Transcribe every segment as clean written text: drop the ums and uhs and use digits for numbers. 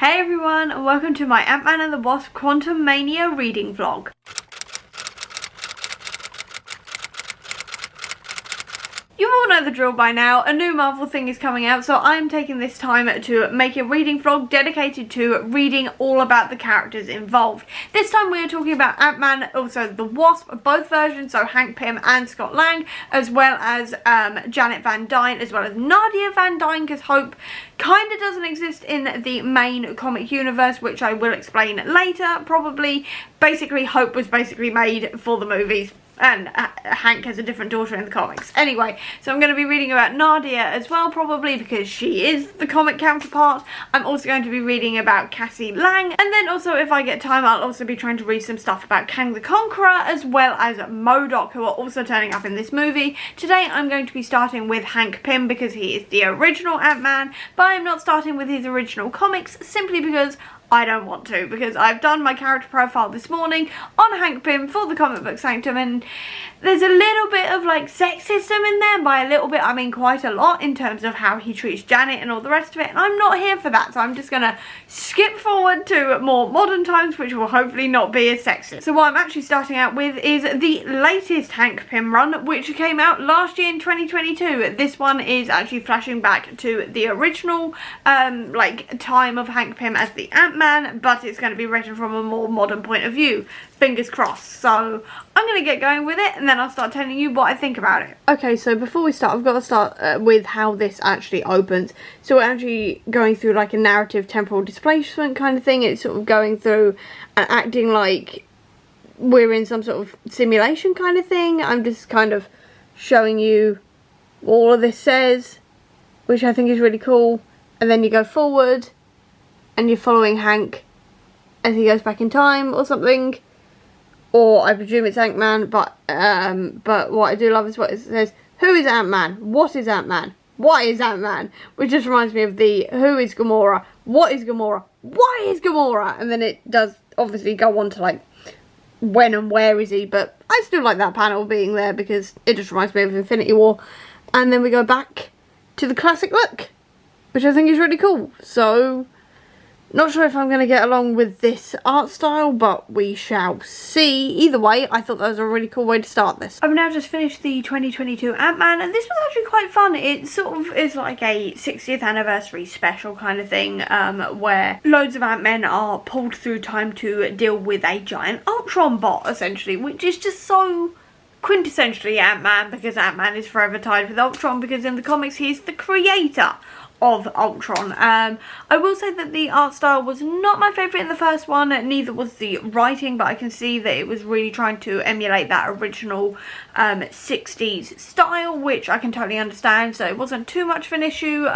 Hey everyone, and welcome to my Ant-Man and the Wasp Quantumania reading vlog. You all know the drill by now, a new Marvel thing is coming out, so I'm taking this time to make a reading vlog dedicated to reading all about the characters involved. This time we are talking about Ant-Man, also the Wasp, both versions, so Hank Pym and Scott Lang, as well as Janet Van Dyne, as well as Nadia Van Dyne, because Hope kind of doesn't exist in the main comic universe, which I will explain later, probably. Basically, Hope was basically made for the movies, and Hank has a different daughter in the comics. Anyway, so I'm going to be reading about Nadia as well, probably, because she is the comic counterpart. I'm also going to be reading about Cassie Lang, and then also, if I get time, I'll also be trying to read some stuff about Kang the Conqueror, as well as MODOK, who are also turning up in this movie. Today, I'm going to be starting with Hank Pym, because he is the original Ant-Man, but I'm not starting with his original comics, simply because I don't want to, because I've done my character profile this morning on Hank Pym for the Comic Book Sanctum, and there's a little bit of like sexism in there. By a little bit I mean quite a lot, in terms of how he treats Janet and all the rest of it, and I'm not here for that, so I'm just gonna skip forward to more modern times, which will hopefully not be as sexist. So what I'm actually starting out with is the latest Hank Pym run, which came out last year in 2022. This one is actually flashing back to the original like time of Hank Pym as the Ant-Man, but it's going to be written from a more modern point of view. Fingers crossed. So I'm going to get going with it, and then I'll start telling you what I think about it. Okay, so before we start, I've got to start with how this actually opens. So we're actually going through like a narrative temporal displacement kind of thing. It's sort of going through and acting like we're in some sort of simulation kind of thing. I'm just kind of showing you what all of this says, which I think is really cool. And then you go forward, and you're following Hank as he goes back in time or something, or I presume it's Ant-Man, but what I do love is what it says: who is Ant-Man? What is Ant-Man? Why is Ant-Man? Which just reminds me of the who is Gamora? What is Gamora? Why is Gamora? And then it does obviously go on to like when and where is he, but I still like that panel being there because it just reminds me of Infinity War. And then we go back to the classic look, which I think is really cool. So not sure if I'm going to get along with this art style, but we shall see. Either way, I thought that was a really cool way to start this. I've now just finished the 2022 Ant-Man, and this was actually quite fun. It sort of is like a 60th anniversary special kind of thing, where loads of Ant-Men are pulled through time to deal with a giant Ultron bot, essentially, which is just so quintessentially Ant-Man, because Ant-Man is forever tied with Ultron, because in the comics he's the creator of Ultron. I will say that the art style was not my favourite in the first one, neither was the writing, but I can see that it was really trying to emulate that original 60s style, which I can totally understand, so it wasn't too much of an issue.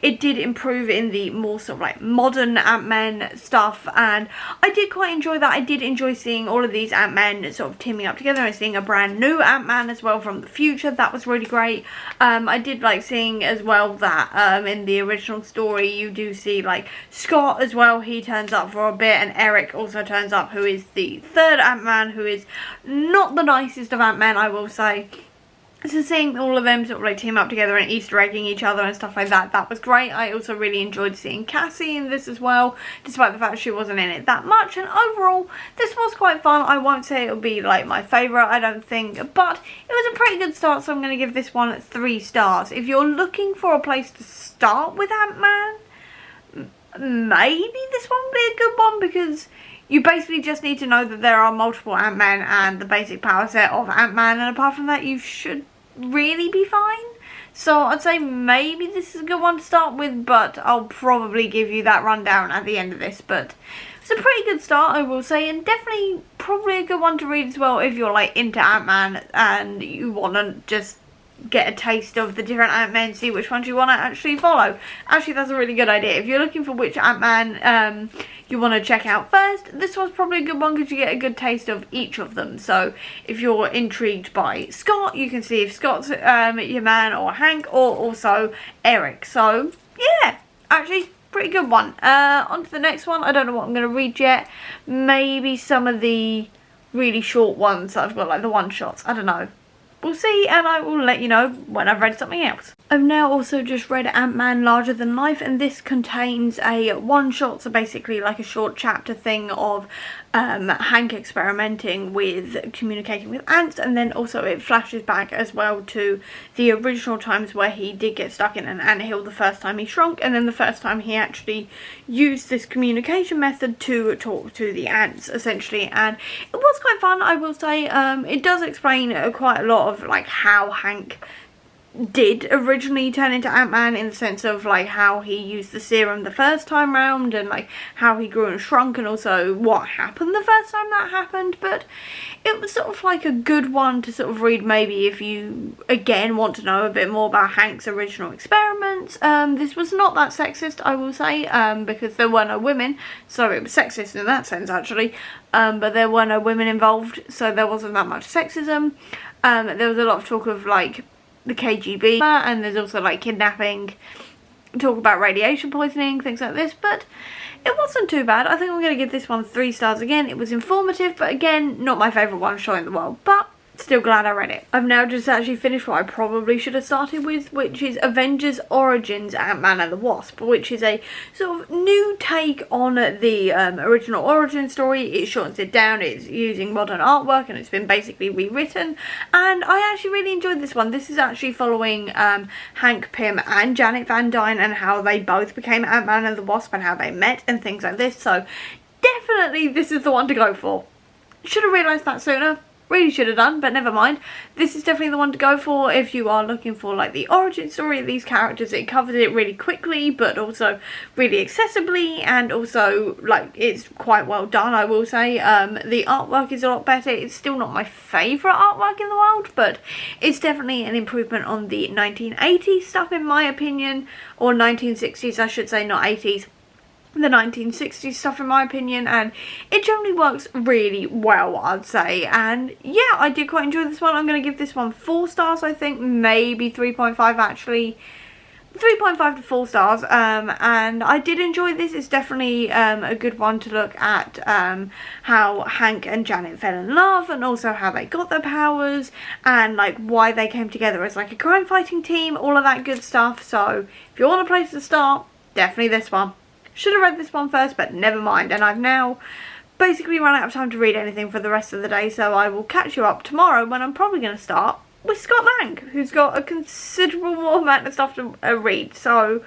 It did improve in the more sort of like modern Ant-Man stuff, and I did quite enjoy that. I did enjoy seeing all of these Ant-Men sort of teaming up together and seeing a brand new Ant-Man as well from the future. That was really great. I did like seeing as well that in the original story you do see like Scott as well. He turns up for a bit, and Eric also turns up, who is the third Ant-Man, who is not the nicest of Ant-Men, I will say. So seeing all of them sort of like team up together and Easter egging each other and stuff like that, that was great. I also really enjoyed seeing Cassie in this as well, despite the fact she wasn't in it that much. And overall, this was quite fun. I won't say it'll be like my favourite, I don't think, but it was a pretty good start, so I'm going to give this one 3 stars. If you're looking for a place to start with Ant-Man, maybe this one would be a good one, because you basically just need to know that there are multiple Ant-Man and the basic power set of Ant-Man, and apart from that you should really be fine. So I'd say maybe this is a good one to start with, but I'll probably give you that rundown at the end of this. But it's a pretty good start, I will say, and definitely probably a good one to read as well if you're like into Ant-Man and you want to just get a taste of the different Ant-Men, see which ones you want to actually follow. Actually, that's a really good idea. If you're looking for which Ant-Man you want to check out first, this one's probably a good one, because you get a good taste of each of them. So if you're intrigued by Scott, you can see if Scott's your man, or Hank, or also Eric. So yeah, actually pretty good one. On to the next one. I don't know what I'm going to read yet. Maybe some of the really short ones that I've got, like the one-shots. I don't know. We'll see, and I will let you know when I've read something else. I've now also just read Ant-Man Larger Than Life, and this contains a one-shot, so basically like a short chapter thing of Hank experimenting with communicating with ants, and then also it flashes back as well to the original times where he did get stuck in an anthill the first time he shrunk, and then the first time he actually used this communication method to talk to the ants, essentially. And it was quite fun, I will say. It does explain quite a lot of like how Hank did originally turn into Ant-Man, in the sense of like how he used the serum the first time round, and like how he grew and shrunk, and also what happened the first time that happened. But it was sort of like a good one to sort of read maybe if you again want to know a bit more about Hank's original experiments. This was not that sexist, I will say, because there were no women, so it was sexist in that sense actually, but there were no women involved, so there wasn't that much sexism. There was a lot of talk of like the KGB, and there's also like kidnapping, talk about radiation poisoning, things like this, but it wasn't too bad. I think I'm going to give this one 3 stars again. It was informative, but again, not my favourite one shot in the world, but still glad I read it. I've now just actually finished what I probably should have started with, which is Avengers Origins Ant-Man and the Wasp, which is a sort of new take on the original origin story. It shortens it down, it's using modern artwork, and it's been basically rewritten, and I actually really enjoyed this one. This is actually following Hank Pym and Janet Van Dyne, and how they both became Ant-Man and the Wasp, and how they met and things like this, so definitely this is the one to go for. Should have realised that sooner. Really should have done, but never mind. This is definitely the one to go for if you are looking for like the origin story of these characters. It covers it really quickly, but also really accessibly, and also like it's quite well done, I will say. The artwork is a lot better. It's still not my favourite artwork in the world, but it's definitely an improvement on the 1980s stuff in my opinion, or 1960s I should say, not 80s. The 1960s stuff in my opinion, and it generally works really well, I'd say. And yeah, I did quite enjoy this one. I'm going to give this one 4 stars, I think, maybe 3.5 actually. 3.5 to 4 stars, and I did enjoy this. It's definitely a good one to look at how Hank and Janet fell in love, and also how they got their powers, and like why they came together as like a crime fighting team, all of that good stuff. So if you want a place to start, definitely this one. Should have read this one first, but never mind. And I've now basically run out of time to read anything for the rest of the day, so I will catch you up tomorrow when I'm probably going to start with Scott Lang, who's got a considerable amount of stuff to read. So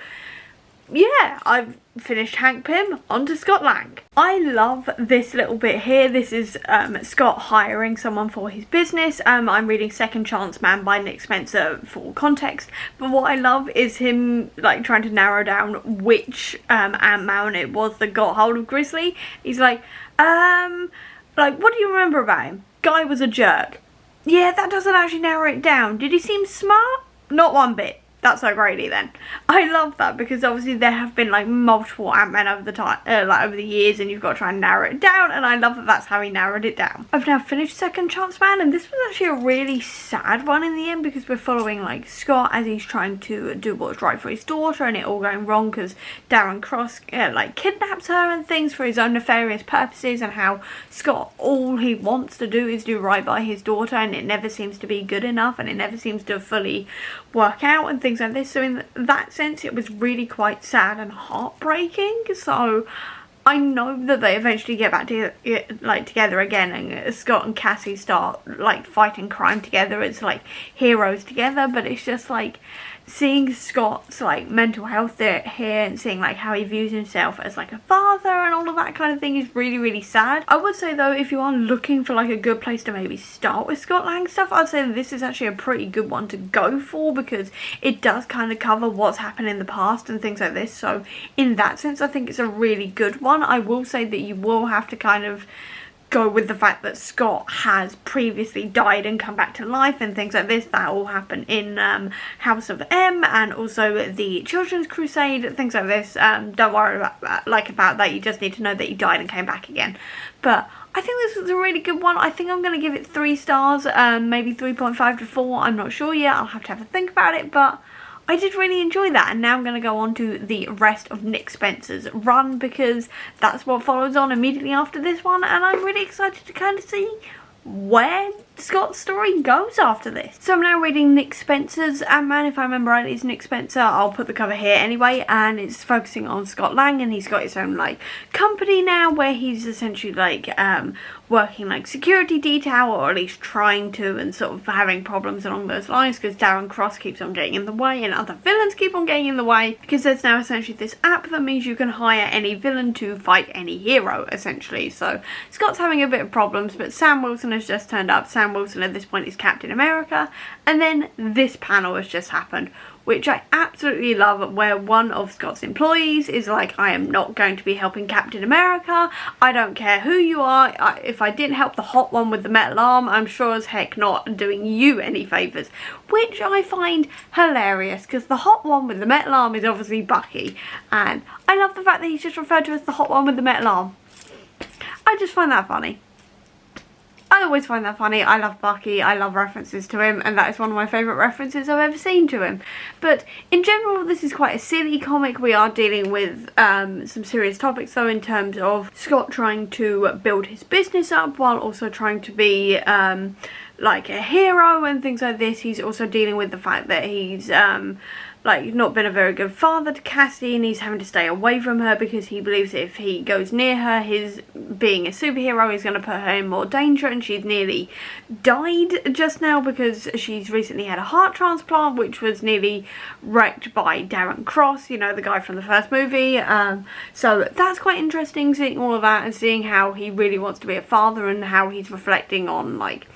yeah, I've finished Hank Pym, on to Scott Lang. I love this little bit here. This is Scott hiring someone for his business. I'm reading Second Chance Man by Nick Spencer for context, but what I love is him like trying to narrow down which Ant-Man it was that got hold of Grizzly. He's like what do you remember about him? Guy was a jerk. Yeah, that doesn't actually narrow it down. Did he seem smart? Not one bit. That's O'Grady then. I love that, because obviously there have been like multiple Ant-Man over the time, over the years, and you've got to try and narrow it down, and I love that that's how he narrowed it down. I've now finished Second Chance Man, and this was actually a really sad one in the end, because we're following like Scott as he's trying to do what's right for his daughter, and it all going wrong because Darren Cross like kidnaps her and things for his own nefarious purposes, and how Scott, all he wants to do is do right by his daughter, and it never seems to be good enough, and it never seems to fully work out and things like this. So in that sense it was really quite sad and heartbreaking. So I know that they eventually get back to together again, and Scott and Cassie start like fighting crime together as like heroes together, but it's just like seeing Scott's like mental health here, and seeing like how he views himself as like a father and all of that kind of thing is really, really sad. I would say though, if you are looking for like a good place to maybe start with Scott Lang stuff, I'd say that this is actually a pretty good one to go for, because it does kind of cover what's happened in the past and things like this. So in that sense I think it's a really good one. I will say that you will have to kind of go with the fact that Scott has previously died and come back to life and things like this. That all happened in House of M, and also the Children's Crusade, things like this. Don't worry about that. You just need to know that he died and came back again. But I think this was a really good one. I think I'm going to give it 3 stars, maybe 3.5 to 4. I'm not sure yet. I'll have to think about it, but I did really enjoy that. And now I'm going to go on to the rest of Nick Spencer's run, because that's what follows on immediately after this one, and I'm really excited to kind of see where Scott's story goes after this. So I'm now reading Nick Spencer's Ant-Man. If I remember right, it's Nick Spencer. I'll put the cover here anyway, and it's focusing on Scott Lang, and he's got his own like company now where he's essentially like working like security detail, or at least trying to, and sort of having problems along those lines because Darren Cross keeps on getting in the way and other villains keep on getting in the way, because there's now essentially this app that means you can hire any villain to fight any hero essentially. So Scott's having a bit of problems, but Sam Wilson has just turned up. Sam Wilson at this point is Captain America, and then this panel has just happened, which I absolutely love, where one of Scott's employees is like, I am not going to be helping Captain America. I don't care who you are. If I didn't help the hot one with the metal arm, I'm sure as heck not doing you any favours. Which I find hilarious, because the hot one with the metal arm is obviously Bucky. And I love the fact that he's just referred to as the hot one with the metal arm. I just find that funny. I always find that funny. I love Bucky, I love references to him, and that is one of my favourite references I've ever seen to him. But in general, this is quite a silly comic. We are dealing with some serious topics though, in terms of Scott trying to build his business up while also trying to be like a hero and things like this. He's also dealing with the fact that he's like not been a very good father to Cassie, and he's having to stay away from her because he believes that if he goes near her, his being a superhero is going to put her in more danger, and she's nearly died just now because she's recently had a heart transplant, which was nearly wrecked by Darren Cross, you know, the guy from the first movie. So that's quite interesting, seeing all of that and seeing how he really wants to be a father and how he's reflecting on like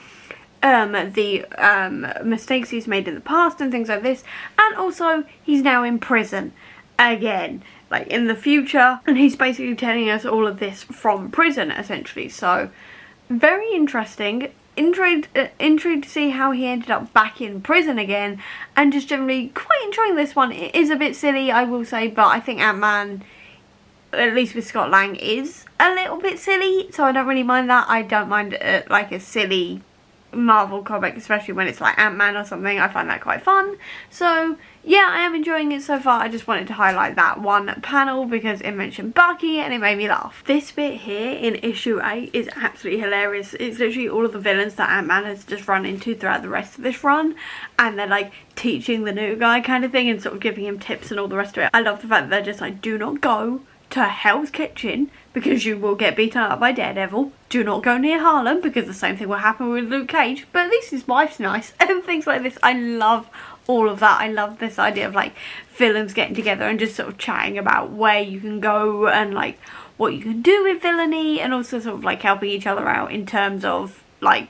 the mistakes he's made in the past and things like this. And also he's now in prison again, like in the future, and he's basically telling us all of this from prison essentially. So very interesting. Intrigued to see how he ended up back in prison again, and just generally quite enjoying this one. It is a bit silly, I will say, but I think Ant-Man, at least with Scott Lang, is a little bit silly, so I don't really mind that. I don't mind like a silly Marvel comic, especially when it's like Ant-Man or something. I find that quite fun. So yeah, I am enjoying it so far. I just wanted to highlight that one panel because it mentioned Bucky and it made me laugh. This bit here in issue 8 is absolutely hilarious. It's literally all of the villains that Ant-Man has just run into throughout the rest of this run, and they're like teaching the new guy kind of thing and sort of giving him tips and all the rest of it. I love the fact that they're just like, do not go to Hell's Kitchen because you will get beaten up by Daredevil. Do not go near Harlem because the same thing will happen with Luke Cage, but at least his wife's nice, and things like this. I love all of that. I love this idea of like villains getting together and just sort of chatting about where you can go and like what you can do with villainy, and also sort of like helping each other out in terms of like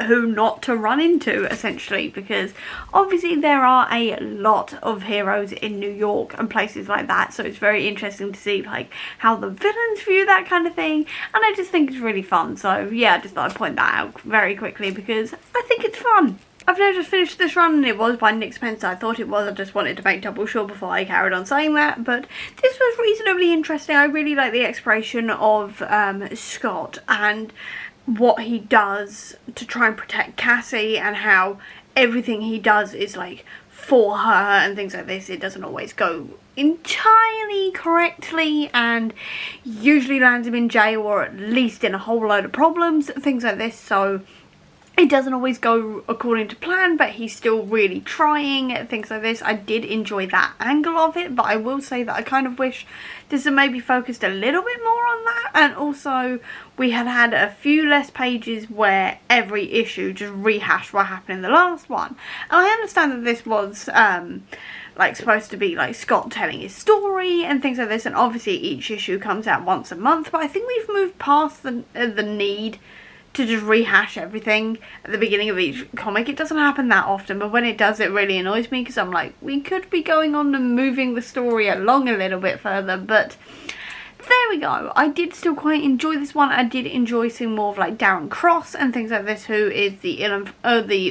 who not to run into essentially, because obviously there are a lot of heroes in New York and places like that, so it's very interesting to see like how the villains view that kind of thing, and I just think it's really fun. So yeah, I just thought I'd point that out very quickly because I think it's fun. I've now just finished this run, and it was by Nick Spencer. I thought it was. I just wanted to make double sure before I carried on saying that. But this was reasonably interesting. I really like the exploration of Scott and what he does to try and protect Cassie, and how everything he does is like for her and things like this. It doesn't always go entirely correctly and usually lands him in jail, or at least in a whole load of problems, things like this. So it doesn't always go according to plan, but he's still really trying, things like this. I did enjoy that angle of it, but I will say that I kind of wish this had maybe focused a little bit more on that, and also we had a few less pages where every issue just rehashed what happened in the last one. And I understand that this was like supposed to be like Scott telling his story and things like this, and obviously each issue comes out once a month, but I think we've moved past the need to just rehash everything at the beginning of each comic. It doesn't happen that often, but when it does, it really annoys me, because I'm like, we could be going on and moving the story along a little bit further. But there we go. I did still quite enjoy this one. I did enjoy seeing more of like Darren Cross and things like this, who is the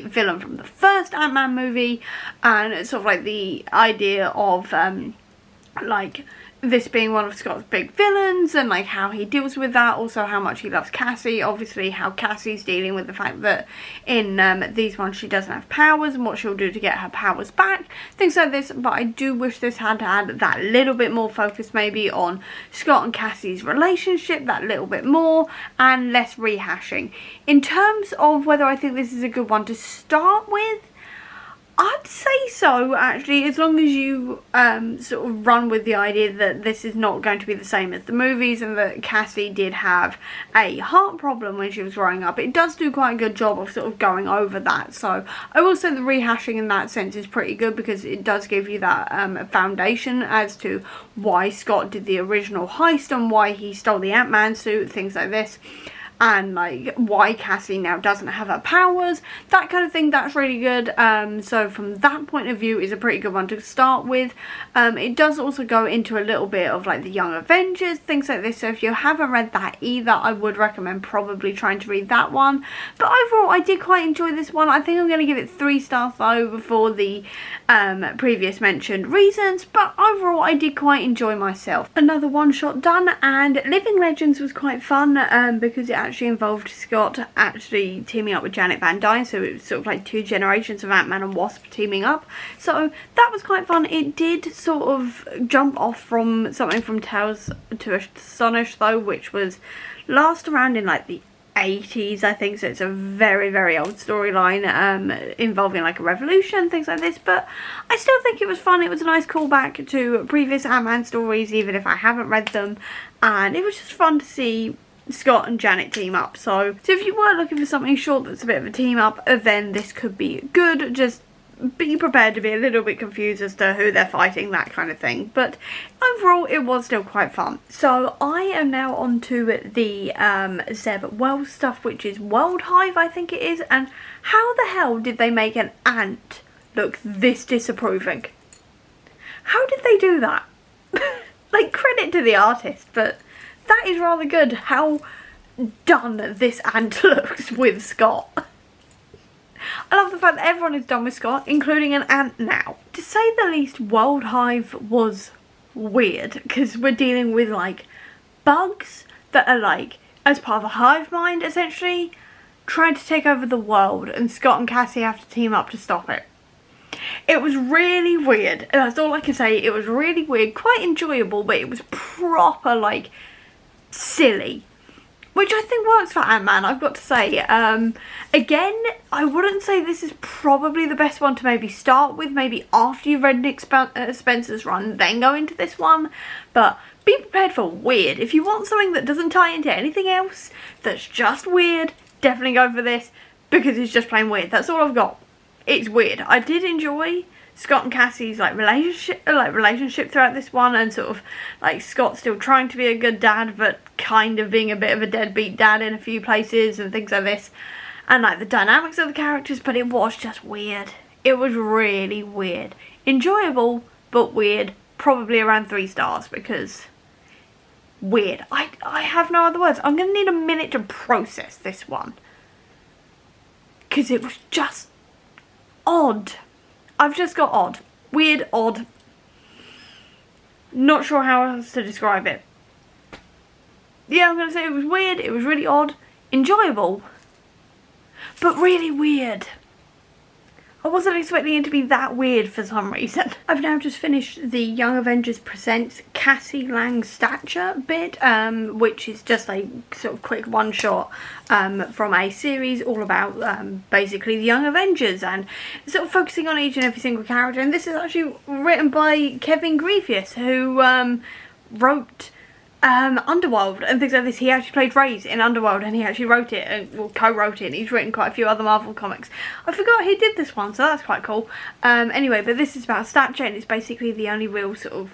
villain from the first Ant-Man movie, and it's sort of like the idea of like this being one of Scott's big villains and like how he deals with that, also how much he loves Cassie, obviously how Cassie's dealing with the fact that in these ones she doesn't have powers and what she'll do to get her powers back, things like this. But I do wish this had had that little bit more focus maybe on Scott and Cassie's relationship, that little bit more, and less rehashing. In terms of whether I think this is a good one to start with, I'd say so, actually, as long as you sort of run with the idea that this is not going to be the same as the movies and that Cassie did have a heart problem when she was growing up. It does do quite a good job of sort of going over that, so I will say the rehashing in that sense is pretty good because it does give you that foundation as to why Scott did the original heist and why he stole the Ant-Man suit, things like this. And like why Cassie now doesn't have her powers, that kind of thing. That's really good. So from that point of view, is a pretty good one to start with. It does also go into a little bit of like the Young Avengers, things like this. So if you haven't read that either, I would recommend probably trying to read that one. But overall, I did quite enjoy this one. I think I'm going to give it 3 stars though for the previous mentioned reasons. But overall, I did quite enjoy myself. Another one shot done, and Living Legends was quite fun because it actually involved Scott actually teaming up with Janet Van Dyne, so it was sort of like 2 generations of Ant-Man and Wasp teaming up, so that was quite fun. It did sort of jump off from something from Tales to Astonish though, which was last around in like the 80s, I think, so it's a very, very old storyline involving like a revolution, things like this, but I still think it was fun. It was a nice callback to previous Ant-Man stories, even if I haven't read them, and it was just fun to see Scott and Janet team up. So if you were looking for something short that's a bit of a team up, then this could be good. Just be prepared to be a little bit confused as to who they're fighting, that kind of thing. But overall, it was still quite fun. So I am now on to the Zeb Wells stuff, which is World Hive, I think it is. And how the hell did they make an ant look this disapproving? How did they do that? Like, credit to the artist, but that is rather good how done this ant looks with Scott. I love the fact that everyone is done with Scott, including an ant now. To say the least, World Hive was weird, because we're dealing with like bugs that are like, as part of a hive mind essentially, trying to take over the world, and Scott and Cassie have to team up to stop it. It was really weird, that's all I can say. It was really weird, quite enjoyable, but it was proper like silly, which I think works for Ant-Man, I've got to say. Again, I wouldn't say this is probably the best one to maybe start with, maybe after you've read Nick Spencer's run, then go into this one, but be prepared for weird. If you want something that doesn't tie into anything else, that's just weird, definitely go for this, because it's just plain weird. That's all I've got. It's weird. I did enjoy Scott and Cassie's like relationship throughout this one, and sort of like Scott still trying to be a good dad but kind of being a bit of a deadbeat dad in a few places and things like this, and like the dynamics of the characters, but it was just weird. It was really weird. Enjoyable but weird. Probably around 3 stars because weird. I have no other words. I'm going to need a minute to process this one because it was just odd. I've just got odd. Weird, odd. Not sure how else to describe it. Yeah, I'm going to say it was weird, it was really odd, enjoyable, but really weird. I wasn't expecting it to be that weird for some reason. I've now just finished the Young Avengers Presents Cassie Lang's Stature bit, which is just a sort of quick one-shot from a series all about basically the Young Avengers and sort of focusing on each and every single character. And this is actually written by Kevin Grevious, who wrote Underworld and things like this. He actually played Ray's in Underworld, and he actually wrote it and co-wrote it, and he's written quite a few other Marvel comics. I forgot he did this one, so that's quite cool. Anyway, but this is about Stature, and it's basically the only real sort of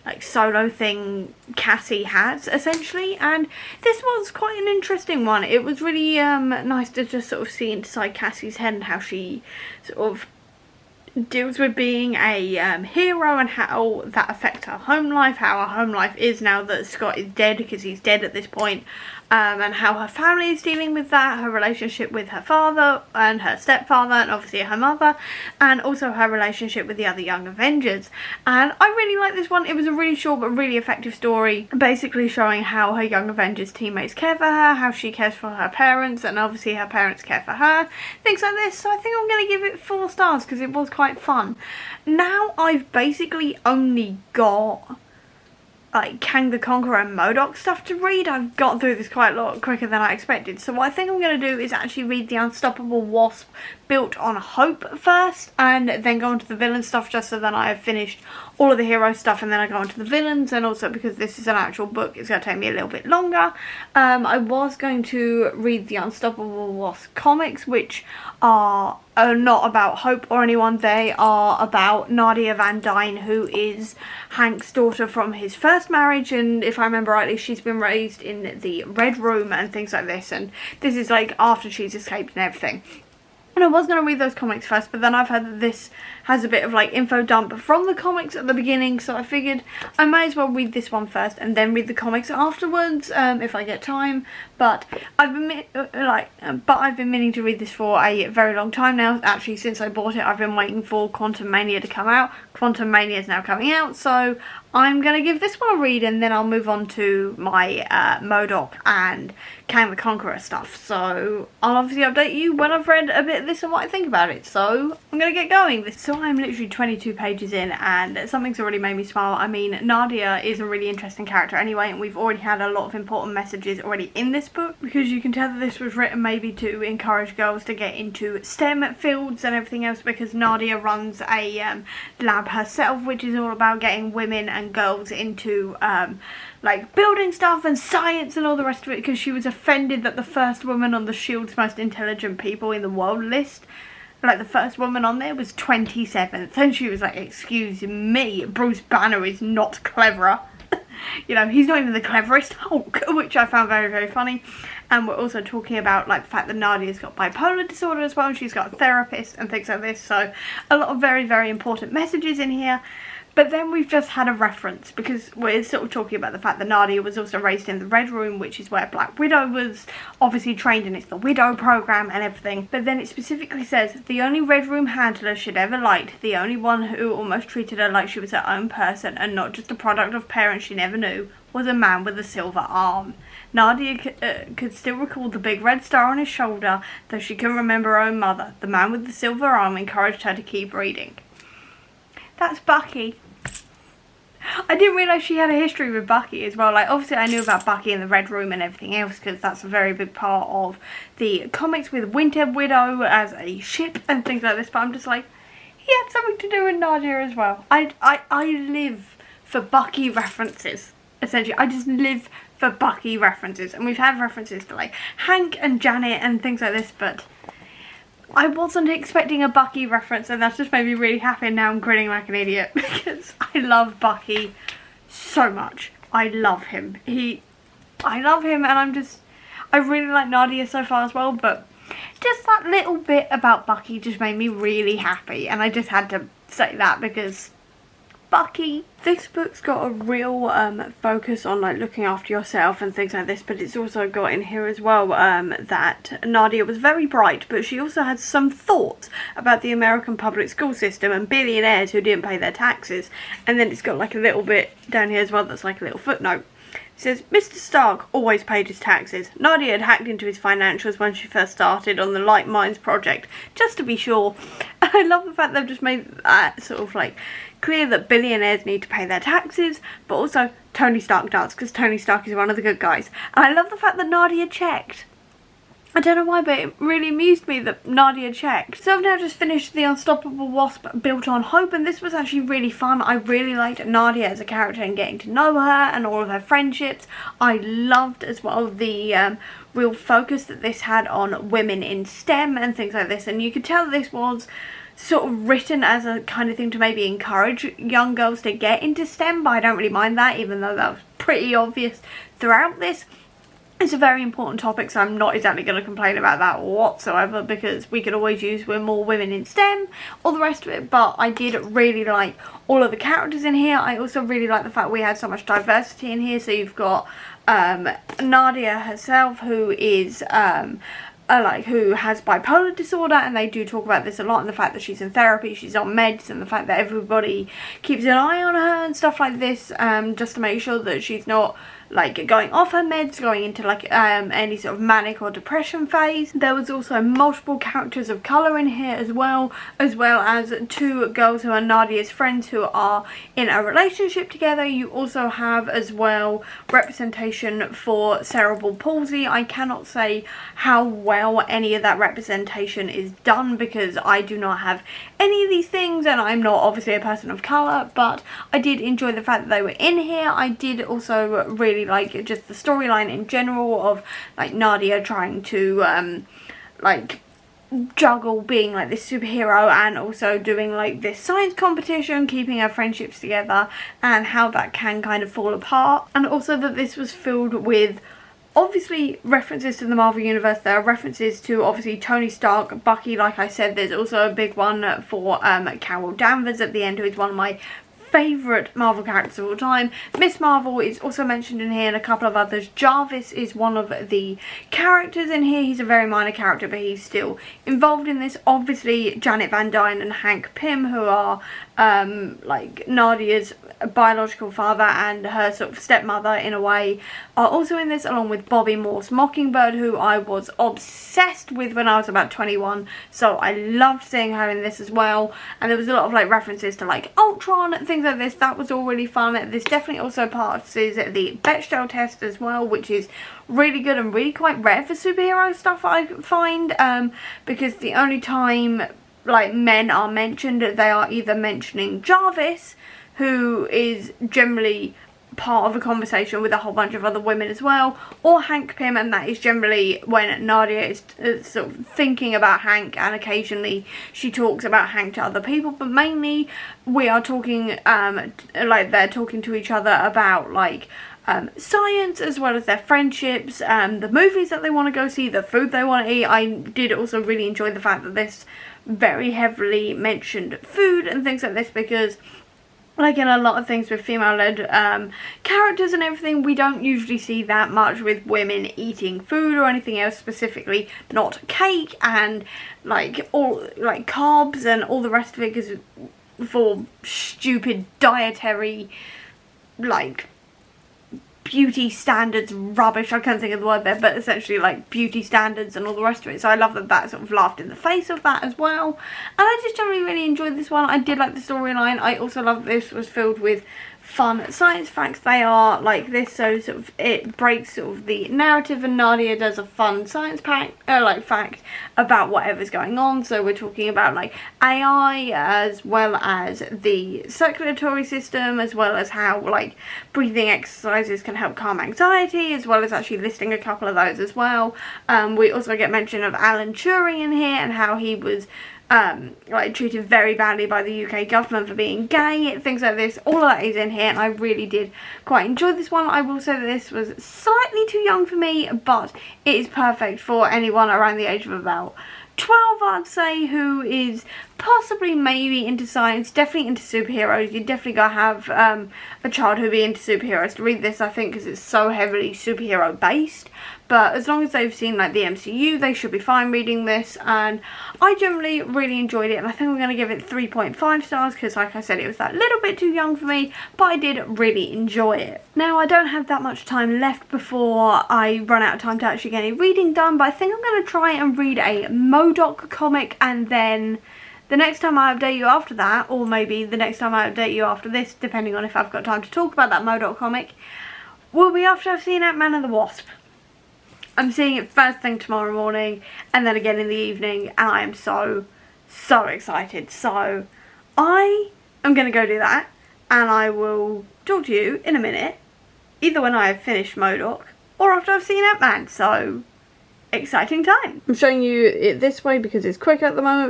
like solo thing Cassie has essentially, and this was quite an interesting one. It was really nice to just sort of see inside Cassie's head and how she sort of deals with being a hero and how that affects her home life, how her home life is now that Scott is dead, because he's dead at this point, and how her family is dealing with that, her relationship with her father and her stepfather, and obviously her mother, and also her relationship with the other Young Avengers. And I really like this one. It was a really short but really effective story, basically showing how her Young Avengers teammates care for her, how she cares for her parents, and obviously her parents care for her, things like this. So I think I'm going to give it 4 stars because it was quite fun. Now I've basically only got like Kang the Conqueror and MODOK stuff to read. I've got through this quite a lot quicker than I expected. So what I think I'm going to do is actually read The Unstoppable Wasp Built on Hope first, and then go on to the villain stuff, just so then I have finished all of the hero stuff and then I go on to the villains. And also because this is an actual book, it's going to take me a little bit longer. I was going to read the Unstoppable Wasp comics, which are not about Hope or anyone. They are about Nadia Van Dyne, who is Hank's daughter from his first marriage, and if I remember rightly, she's been raised in the Red Room and things like this, and this is like after she's escaped and everything. And I was going to read those comics first, but then I've heard that this has a bit of like info dump from the comics at the beginning, so I figured I might as well read this one first and then read the comics afterwards, if I get time. But I've been meaning to read this for a very long time now. Actually, since I bought it, I've been waiting for Quantumania to come out. Quantumania is now coming out, so I'm going to give this one a read, and then I'll move on to my MODOK and Kang the Conqueror stuff. So I'll obviously update you when I've read a bit of this and what I think about it. So I'm going to get going. So I'm literally 22 pages in, and something's already made me smile. I mean, Nadia is a really interesting character anyway, and we've already had a lot of important messages already in this book, because you can tell that this was written maybe to encourage girls to get into STEM fields and everything else, because Nadia runs a lab herself, which is all about getting women and girls into like building stuff and science and all the rest of it, because she was offended that the first woman on the Shield's most intelligent people in the world list, like the first woman on there, was 27th, and she was like, excuse me, Bruce Banner is not cleverer. You know, he's not even the cleverest Hulk, which I found very, very funny. And we're also talking about like the fact that Nadia's got bipolar disorder as well, and she's got a therapist and things like this. So a lot of very, very important messages in here. But then we've just had a reference, because we're sort of talking about the fact that Nadia was also raised in the Red Room, which is where Black Widow was obviously trained, and it's the Widow program and everything. But then it specifically says, the only Red Room handler she'd ever liked, the only one who almost treated her like she was her own person and not just a product of parents she never knew, was a man with a silver arm. Nadia could still recall the big red star on his shoulder, though she couldn't remember her own mother. The man with the silver arm encouraged her to keep reading. That's Bucky. I didn't realise she had a history with Bucky as well. Like, obviously I knew about Bucky in the Red Room and everything else, because that's a very big part of the comics with Winter Widow as a ship and things like this, but I'm just like, he had something to do with Nadia as well. I live for Bucky references, essentially. I just live for Bucky references, and we've had references to like Hank and Janet and things like this, but I wasn't expecting a Bucky reference, and that's just made me really happy, and now I'm grinning like an idiot because I love Bucky so much. I love him. I love him, and I really like Nadia so far as well, but just that little bit about Bucky just made me really happy, and I just had to say that because Bucky. This book's got a real focus on like looking after yourself and things like this, but it's also got in here as well that Nadia was very bright, but she also had some thoughts about the American public school system and billionaires who didn't pay their taxes. And then it's got like a little bit down here as well that's like a little footnote. It says, Mr. Stark always paid his taxes. Nadia had hacked into his financials when she first started on the Light Mines project, just to be sure. I love the fact they've just made that sort of like clear that billionaires need to pay their taxes, but also Tony Stark does, because Tony Stark is one of the good guys. And I love the fact that Nadia checked. I don't know why, but it really amused me that Nadia checked. So I've now just finished The Unstoppable Wasp Built on Hope, and this was actually really fun. I really liked Nadia as a character and getting to know her and all of her friendships. I loved as well the real focus that this had on women in STEM and things like this, and you could tell this was sort of written as a kind of thing to maybe encourage young girls to get into STEM, but I don't really mind that, even though that was pretty obvious throughout this. It's a very important topic, so I'm not exactly going to complain about that whatsoever, because we could always use more women in STEM, all the rest of it. But I did really like all of the characters in here. I also really like the fact we had so much diversity in here. So you've got Nadia herself, who is who has bipolar disorder, and they do talk about this a lot, and the fact that she's in therapy, she's on meds, and the fact that everybody keeps an eye on her and stuff like this, just to make sure that she's not like going off her meds, going into like any sort of manic or depression phase. There was also multiple characters of colour in here as well as two girls who are Nadia's friends who are in a relationship together. You also have as well representation for cerebral palsy. I cannot say how well any of that representation is done, because I do not have any of these things, and I'm not obviously a person of colour, but I did enjoy the fact that they were in here. I did also really like just the storyline in general of like Nadia trying to like juggle being like this superhero and also doing like this science competition, keeping her friendships together, and how that can kind of fall apart. And also that this was filled with obviously references to the Marvel Universe. There are references to obviously Tony Stark, Bucky, like I said. There's also a big one for Carol Danvers at the end, who is one of my favourite Marvel characters of all time. Miss Marvel is also mentioned in here, and a couple of others. Jarvis is one of the characters in here. He's a very minor character, but he's still involved in this. Obviously Janet Van Dyne and Hank Pym, who are like Nadia's biological father and her sort of stepmother in a way, are also in this, along with Bobby Morse Mockingbird, who I was obsessed with when I was about 21, so I loved seeing her in this as well. And there was a lot of like references to like Ultron and things like this. That was all really fun. This definitely also passes the Bechdel test as well, which is really good and really quite rare for superhero stuff, I find, because the only time like men are mentioned, they are either mentioning Jarvis, who is generally part of a conversation with a whole bunch of other women as well, or Hank Pym, and that is generally when Nadia is sort of thinking about Hank, and occasionally she talks about Hank to other people, but mainly we are talking like they're talking to each other about like science, as well as their friendships, the movies that they want to go see, the food they want to eat. I did also really enjoy the fact that this very heavily mentioned food and things like this, because like in a lot of things with female-led characters and everything, we don't usually see that much with women eating food or anything else, specifically not cake and like all like carbs and all the rest of it, because for stupid dietary like beauty standards rubbish, I can't think of the word there, but essentially like beauty standards and all the rest of it. So I love that that sort of laughed in the face of that as well, and I just generally really enjoyed this one. I did like the storyline. I also loved this was filled with fun science facts. They are like this, so sort of it breaks sort of the narrative, and Nadia does a fun science fact about whatever's going on. So we're talking about like AI, as well as the circulatory system, as well as how like breathing exercises can help calm anxiety, as well as actually listing a couple of those as well. We also get mention of Alan Turing in here, and how he was like treated very badly by the UK government for being gay, things like this. All of that is in here, and I really did quite enjoy this one. I will say that this was slightly too young for me, but it is perfect for anyone around the age of about 12, I'd say, who is possibly maybe into science, definitely into superheroes. You definitely gotta have a child who'd be into superheroes to read this, I think, because it's so heavily superhero based. But as long as they've seen like the MCU, they should be fine reading this, and I generally really enjoyed it, and I think I'm going to give it 3.5 stars, because like I said, it was that little bit too young for me, but I did really enjoy it. Now, I don't have that much time left before I run out of time to actually get any reading done, but I think I'm going to try and read a MODOK comic, and then the next time I update you after that, or maybe the next time I update you after this, depending on if I've got time to talk about that MODOK comic, will be after I've seen Ant-Man and the Wasp. I'm seeing it first thing tomorrow morning, and then again in the evening, and I am so excited. So I am going to go do that, and I will talk to you in a minute, either when I have finished MODOK or after I've seen Ant-Man. So exciting time. I'm showing you it this way because it's quick at the moment,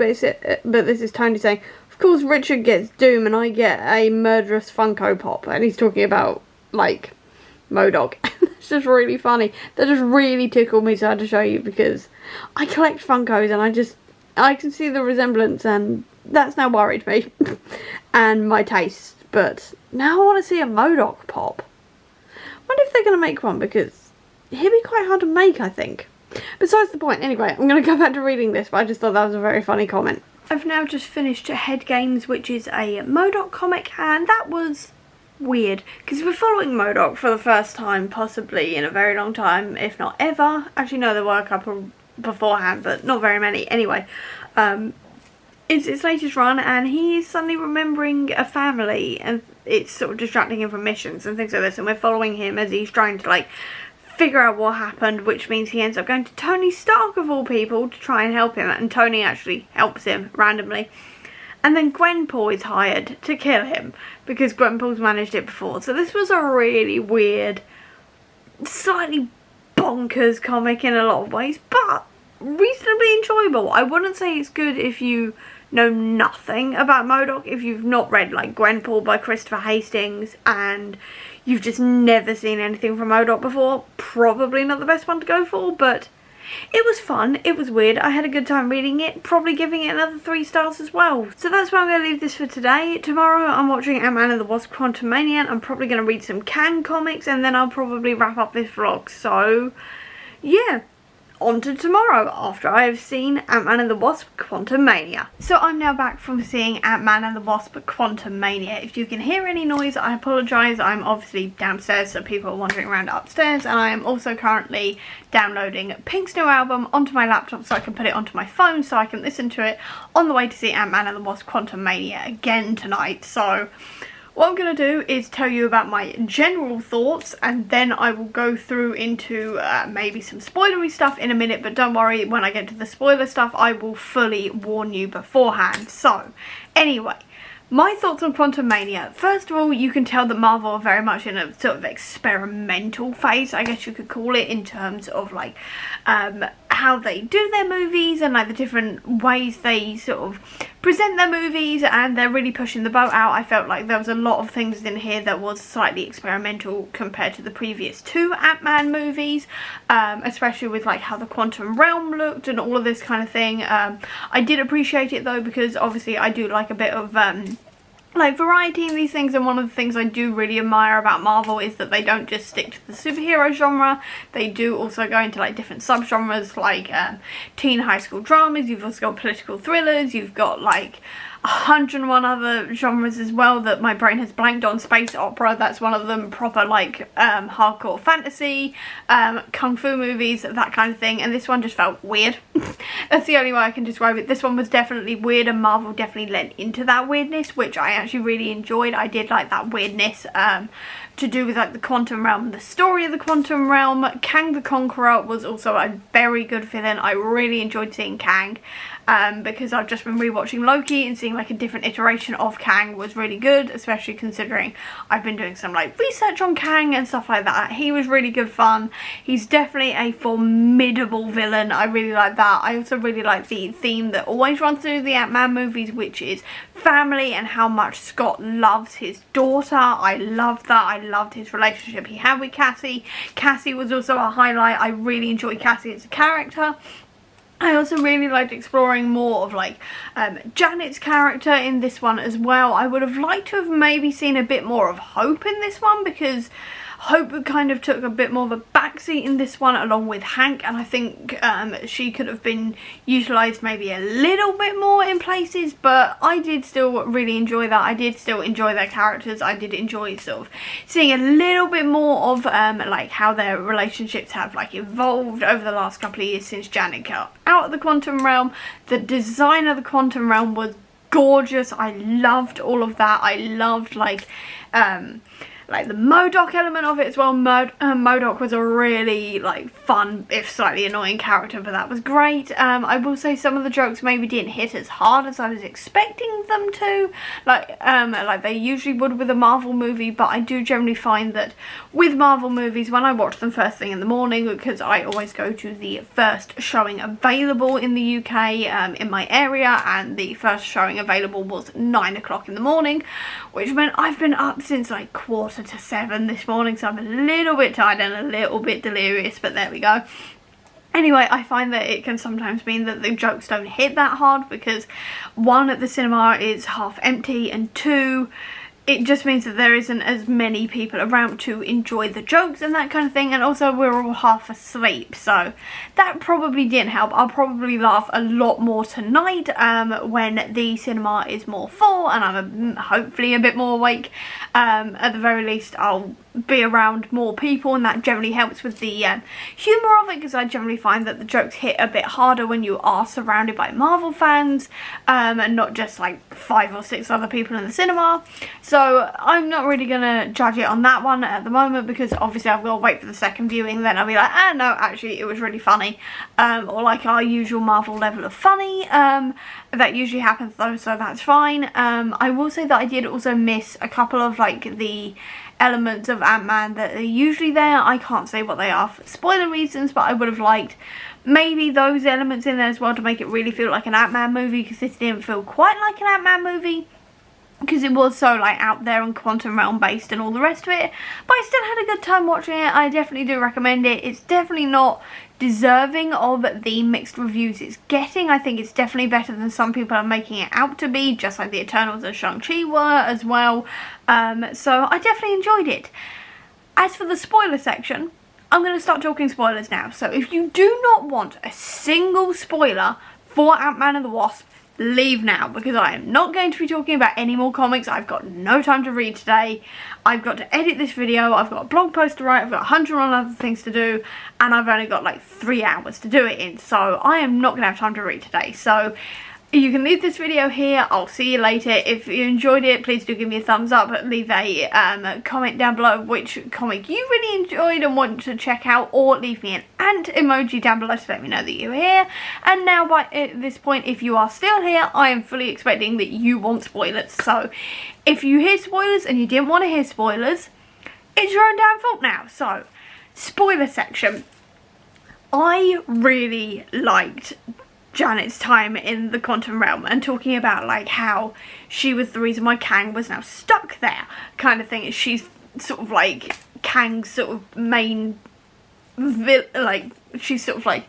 but this is Tony saying, of course Richard gets Doom and I get a murderous Funko Pop, and he's talking about like MODOK. It's just really funny. That just really tickled me, so I had to show you because I collect Funkos and I can see the resemblance, and that's now worried me and my taste. But now I want to see a MODOK pop. Wonder if they're going to make one, because he'd be quite hard to make, I think. Besides the point. Anyway, I'm going to go back to reading this, but I just thought that was a very funny comment. I've now just finished Head Games, which is a MODOK comic, and that was weird because we're following MODOK for the first time possibly in a very long time, if not ever. Actually no, there were a couple beforehand, but not very many. Anyway, it's its latest run, and he is suddenly remembering a family, and it's sort of distracting him from missions and things like this, and we're following him as he's trying to like figure out what happened, which means he ends up going to Tony Stark of all people to try and help him, and Tony actually helps him randomly. And then Gwenpool is hired to kill him because Gwenpool's managed it before. So this was a really weird, slightly bonkers comic in a lot of ways, but reasonably enjoyable. I wouldn't say it's good if you know nothing about MODOK, if you've not read like Gwenpool by Christopher Hastings and you've just never seen anything from MODOK before. Probably not the best one to go for, but it was fun, it was weird, I had a good time reading it, probably giving it another 3 stars as well. So that's where I'm going to leave this for today. Tomorrow I'm watching Ant-Man and the Wasp: Quantumania. I'm probably going to read some Kang comics, and then I'll probably wrap up this vlog. So yeah, on to tomorrow after I have seen Ant-Man and the Wasp: Quantumania. So I'm now back from seeing Ant-Man and the Wasp: Quantumania. If you can hear any noise, I apologise. I'm obviously downstairs, so people are wandering around upstairs, and I am also currently downloading Pink's new album onto my laptop so I can put it onto my phone so I can listen to it on the way to see Ant-Man and the Wasp: Quantumania again tonight. So what I'm going to do is tell you about my general thoughts, and then I will go through into maybe some spoilery stuff in a minute, but don't worry, when I get to the spoiler stuff I will fully warn you beforehand. So anyway, my thoughts on Quantumania. First of all, you can tell that Marvel are very much in a sort of experimental phase, I guess you could call it, in terms of like how they do their movies and like the different ways they sort of present their movies, and they're really pushing the boat out. I felt like there was a lot of things in here that was slightly experimental compared to the previous 2 Ant-Man movies, especially with like how the quantum realm looked and all of this kind of thing. I did appreciate it though, because obviously I do like a bit of like variety in these things, and one of the things I do really admire about Marvel is that they don't just stick to the superhero genre. They do also go into like different subgenres, like teen high school dramas. You've also got political thrillers, you've got like 101 other genres as well that my brain has blanked on. Space opera, that's one of them. Proper like hardcore fantasy, kung fu movies, that kind of thing. And this one just felt weird. That's the only way I can describe it. This one was definitely weird, and Marvel definitely lent into that weirdness, which I actually really enjoyed. I did like that weirdness to do with like the quantum realm, the story of the quantum realm. Kang the Conqueror was also a very good villain. I really enjoyed seeing Kang. Because I've just been rewatching Loki, and seeing like a different iteration of Kang was really good, especially considering I've been doing some like research on Kang and stuff like that. He was really good fun. He's definitely a formidable villain. I really like that. I also really like the theme that always runs through the Ant-Man movies, which is family and how much Scott loves his daughter. I loved that. I loved his relationship he had with Cassie. Cassie was also a highlight. I really enjoyed Cassie as a character. I also really liked exploring more of like Janet's character in this one as well. I would have liked to have maybe seen a bit more of Hope in this one, because Hope kind of took a bit more of a backseat in this one along with Hank, and I think she could have been utilised maybe a little bit more in places, but I did still really enjoy that. I did still enjoy their characters. I did enjoy sort of seeing a little bit more of like how their relationships have like evolved over the last couple of years since Janet got out of the quantum realm. The design of the quantum realm was gorgeous. I loved all of that. I loved like the MODOK element of it as well. MODOK was a really like fun, if slightly annoying character, but that was great. I will say some of the jokes maybe didn't hit as hard as I was expecting them to, like they usually would with a Marvel movie, but I do generally find that with Marvel movies, when I watch them first thing in the morning, because I always go to the first showing available in the UK in my area, and the first showing available was 9 o'clock in the morning, which meant I've been up since like 4:45 to 7 this morning, so I'm a little bit tired and a little bit delirious, but there we go. Anyway, I find that it can sometimes mean that the jokes don't hit that hard because 1, the cinema is half empty, and 2, it just means that there isn't as many people around to enjoy the jokes and that kind of thing, and also we're all half asleep, so that probably didn't help. I'll probably laugh a lot more tonight when the cinema is more full and I'm hopefully a bit more awake. At the very least, I'll be around more people, and that generally helps with the humour of it, because I generally find that the jokes hit a bit harder when you are surrounded by Marvel fans and not just like 5 or 6 other people in the cinema. So I'm not really gonna judge it on that one at the moment, because obviously I've got to wait for the second viewing, then I'll be like, ah no, actually it was really funny, or like our usual Marvel level of funny. That usually happens though, so that's fine. I will say that I did also miss a couple of like the elements of Ant-Man that are usually there. I can't say what they are for spoiler reasons, but I would have liked maybe those elements in there as well to make it really feel like an Ant-Man movie, because this didn't feel quite like an Ant-Man movie, because it was so like out there and quantum realm based and all the rest of it. But I still had a good time watching it. I definitely do recommend it. It's definitely not deserving of the mixed reviews it's getting. I think it's definitely better than some people are making it out to be, just like the Eternals and Shang-Chi were as well. So I definitely enjoyed it. As for the spoiler section, I'm going to start talking spoilers now. So if you do not want a single spoiler for Ant-Man and the Wasp, leave now, because I am not going to be talking about any more comics. I've got no time to read today. I've got to edit this video, I've got a blog post to write, I've got 101 other things to do, and I've only got like 3 hours to do it in, so I am not going to have time to read today. So you can leave this video here. I'll see you later. If you enjoyed it, please do give me a thumbs up. Leave a comment down below which comic you really enjoyed and want to check out, or leave me an ant emoji down below to let me know that you're here. And now by this point, if you are still here, I am fully expecting that you want spoilers. So if you hear spoilers and you didn't want to hear spoilers, it's your own damn fault now. So spoiler section. I really liked Janet's time in the quantum realm and talking about like how she was the reason why Kang was now stuck there kind of thing. She's sort of like Kang's sort of main she's sort of like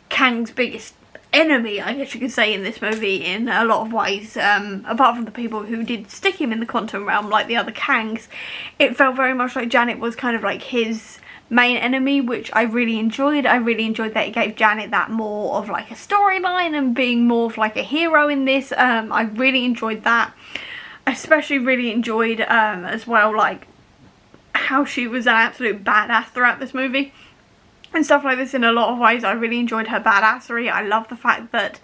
Kang's biggest enemy, I guess you could say, in this movie in a lot of ways. Apart from the people who did stick him in the quantum realm like the other Kangs, it felt very much like Janet was kind of like his main enemy, which I really enjoyed. I really enjoyed that it gave Janet that more of like a storyline and being more of like a hero in this. I really enjoyed that. Especially really enjoyed as well like how she was an absolute badass throughout this movie and stuff like this. In a lot of ways I really enjoyed her badassery. I love the fact that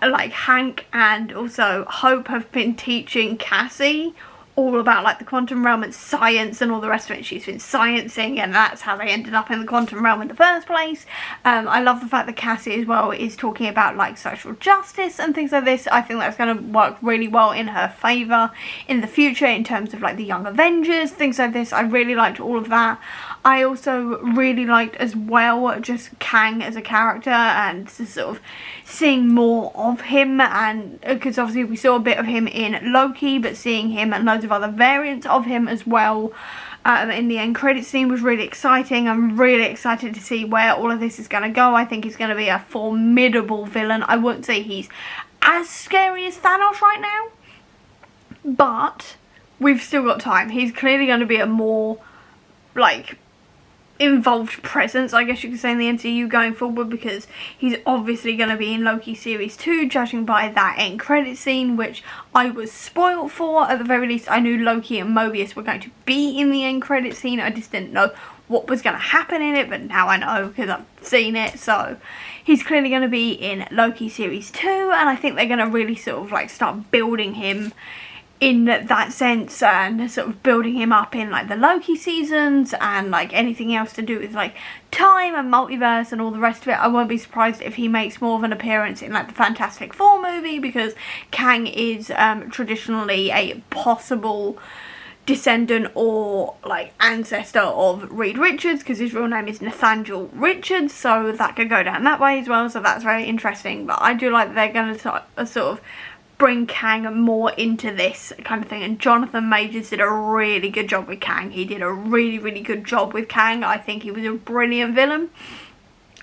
like Hank and also Hope have been teaching Cassie all about like the quantum realm and science and all the rest of it. She's been sciencing, and that's how they ended up in the quantum realm in the first place. I love the fact that Cassie as well is talking about like social justice and things like this. I think that's going to work really well in her favour in the future in terms of like the Young Avengers, things like this. I really liked all of that. I also really liked as well just Kang as a character and just sort of seeing more of him, and because obviously we saw a bit of him in Loki, but seeing him and loads of other variants of him as well in the end credit scene was really exciting. I'm really excited to see where all of this is going to go. I think he's going to be a formidable villain. I wouldn't say he's as scary as Thanos right now, but we've still got time. He's clearly going to be a more like involved presence, I guess you could say, in the MCU going forward, because he's obviously going to be in Loki Series 2, judging by that end credit scene, which I was spoiled for. At the very least, I knew Loki and Mobius were going to be in the end credit scene. I just didn't know what was going to happen in it, but now I know because I've seen it. So he's clearly going to be in Loki Series 2, and I think they're going to really sort of like start building him in that sense, and sort of building him up in like the Loki seasons and like anything else to do with like time and multiverse and all the rest of it. I won't be surprised if he makes more of an appearance in like the Fantastic Four movie, because Kang is traditionally a possible descendant or like ancestor of Reed Richards, because his real name is Nathaniel Richards, so that could go down that way as well. So that's very interesting. But I do like that they're going to sort of bring Kang more into this kind of thing, and Jonathan Majors did a really good job with Kang. He did a really good job with Kang. I think he was a brilliant villain.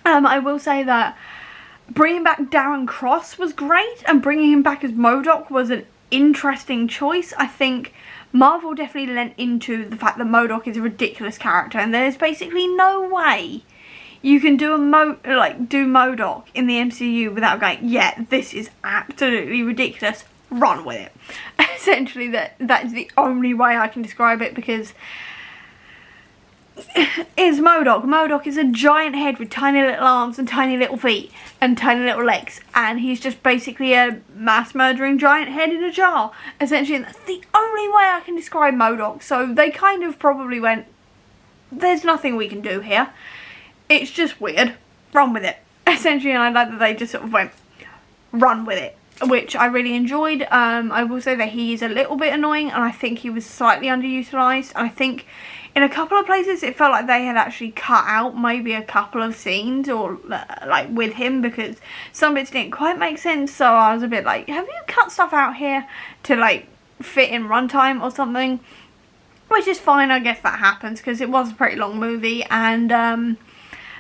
I will say that bringing back Darren Cross was great, and bringing him back as MODOK was an interesting choice. I think Marvel definitely lent into the fact that MODOK is a ridiculous character, and there's basically no way you can do MODOK in the MCU without going, yeah, this is absolutely ridiculous, run with it. Essentially, that is the only way I can describe it, because is MODOK. MODOK is a giant head with tiny little arms and tiny little feet and tiny little legs, and he's just basically a mass murdering giant head in a jar. Essentially, that's the only way I can describe MODOK. So they kind of probably went, there's nothing we can do here. It's just weird. Run with it. Essentially, and I like that they just sort of went, run with it, which I really enjoyed. I will say that he is a little bit annoying, and I think he was slightly underutilised. I think in a couple of places it felt like they had actually cut out maybe a couple of scenes or like with him, because some bits didn't quite make sense. So I was a bit like, have you cut stuff out here to like fit in runtime or something? Which is fine, I guess that happens, because it was a pretty long movie, and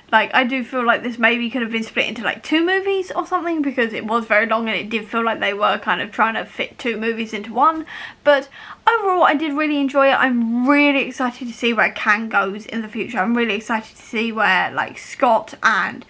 like, I do feel like this maybe could have been split into like 2 movies or something, because it was very long and it did feel like they were kind of trying to fit 2 movies into one. But overall, I did really enjoy it. I'm really excited to see where Kang goes in the future. I'm really excited to see where like Scott and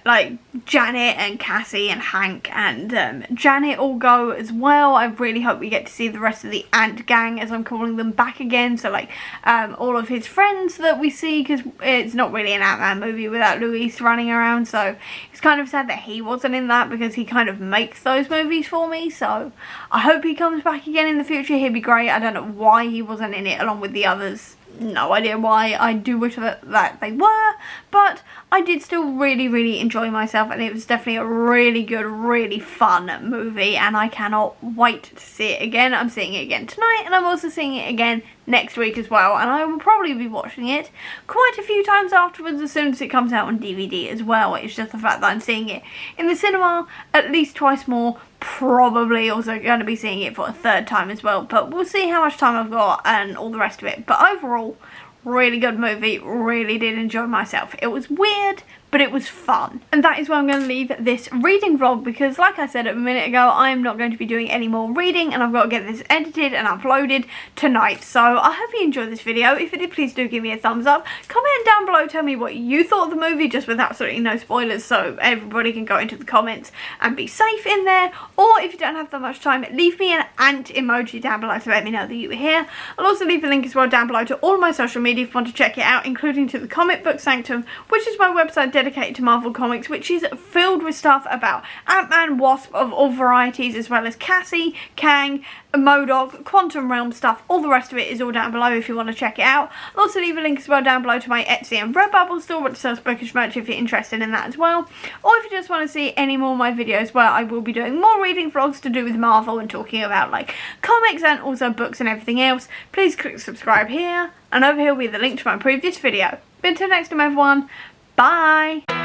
like Janet and Cassie and Hank and Janet all go as well. I really hope we get to see the rest of the Ant Gang, as I'm calling them, back again. So like all of his friends that we see, because it's not really an Ant-Man movie without Luis running around. So it's kind of sad that he wasn't in that, because he kind of makes those movies for me. So I hope he comes back again in the future. He'd be great. I don't know why he wasn't in it along with the others. No idea why. I do wish that they were, but I did still really enjoy myself, and it was definitely a really good, really fun movie, and I cannot wait to see it again. I'm seeing it again tonight, and I'm also seeing it again next week as well, and I will probably be watching it quite a few times afterwards as soon as it comes out on DVD as well. It's just the fact that I'm seeing it in the cinema at least twice more, probably also going to be seeing it for a 3rd time as well, but we'll see how much time I've got and all the rest of it. But overall, really good movie, really did enjoy myself. It was weird, but it was fun. And that is where I'm going to leave this reading vlog, because like I said a minute ago, I'm not going to be doing any more reading, and I've got to get this edited and uploaded tonight. So I hope you enjoyed this video. If you did, please do give me a thumbs up. Comment down below, tell me what you thought of the movie, just with absolutely no spoilers, so everybody can go into the comments and be safe in there. Or if you don't have that much time, leave me an ant emoji down below to let me know that you were here. I'll also leave a link as well down below to all my social media if you want to check it out, including to the Comic Book Sanctum, which is my website dedicated to Marvel Comics, which is filled with stuff about Ant-Man, Wasp of all varieties, as well as Cassie, Kang, MODOK, Quantum Realm stuff. All the rest of it is all down below if you want to check it out. I'll also leave a link as well down below to my Etsy and Redbubble store, which sells bookish merch if you're interested in that as well. Or if you just want to see any more of my videos where I will be doing more reading vlogs to do with Marvel and talking about like comics and also books and everything else, please click subscribe here, and over here will be the link to my previous video. But until next time everyone, bye!